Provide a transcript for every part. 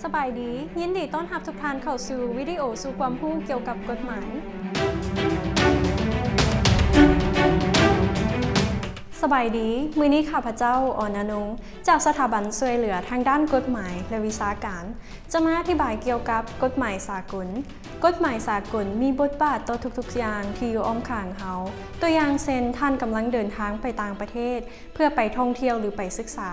สบายดียินดีต้อนรับทุกท่านเข้าสู่วิดีโอสู่ความรู้เกี่ยวกับกฎหมายสบายดีมื้อนี้ข้าพเจ้าออนอนงจากสถาบันช่วยเหลือทางด้านกฎหมายและวิชาการจะมาอธิบายเกี่ยวกับกฎหมายสากลกฎหมายสากลมีบทบาทต่อทุกๆอย่างที่อยู่อ้อมข้างเฮาตัวอย่างเช่นท่านกำลังเดินทางไปต่างประเทศเพื่อไปท่องเที่ยวหรือไปศึกษา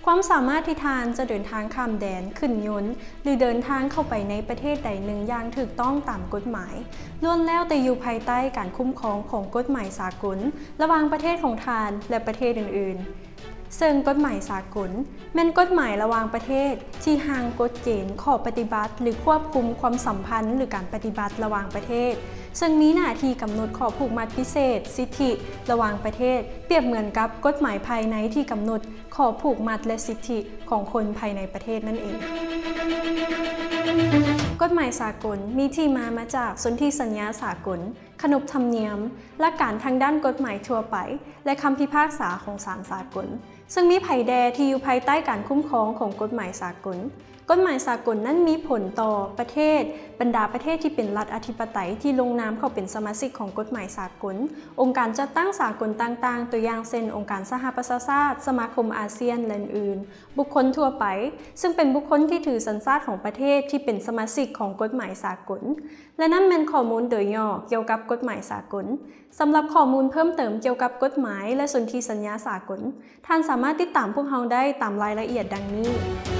ความสามารถที่ท่านจะเดินทางข้ามแดนขึ้นยนต์หรือเดินทางเข้าไปในประเทศใดหนึ่งอย่างถูกต้องตามกฎหมายล้วนแล้วแต่อยู่ภายใต้การคุ้มครองของกฎหมายสากลระหว่างประเทศของท่านและประเทศอื่นๆซึ่งกฎหมายสากลแม่นกฎหมายระหว่างประเทศที่ห่างกฎเกณฑ์ข้อปฏิบัติหรือควบคุมความสัมพันธ์หรือการปฏิบัติระหว่างประเทศซึ่งมีหน้าที่กำหนดข้อผูกมัดพิเศษสิทธิระหว่างประเทศเปรียบเหมือนกับกฎหมายภายในที่กำหนดข้อผูกมัดและสิทธิของคนภายในประเทศนั่นเองกฎหมายสากลมีที่มาจากสนธิสัญญาสากลขนบธรรมเนียมหลักการทางด้านกฎหมายทั่วไปและคำพิพากษาของศาลสากลซึ่งมีไผ่แดที่อยู่ภายใต้การคุ้มครองของกฎหมายสากลกฎหมายสากลนั้นมีผลต่อประเทศบรรดาประเทศที่เป็นรัฐอธิปไตยที่ลงนามเข้าเป็นสมาชิกของกฎหมายสากลองค์การจัดตั้งสากลต่างๆตัวอย่างเช่นองค์การสหประชาชาติสมาคมอาเซียนและอื่นบุคคลทั่วไปซึ่งเป็นบุคคลที่ถือสัญชาติของประเทศที่เป็นสมาชิกของกฎหมายสากลและนั่นเป็นข้อมูลโดยย่อเกี่ยวกับกฎหมายสากลสำหรับข้อมูลเพิ่มเติมเกี่ยวกับกฎหมายและสนธิสัญญาสากลท่านสามารถติดตามพวกเราได้ตามรายละเอียดดังนี้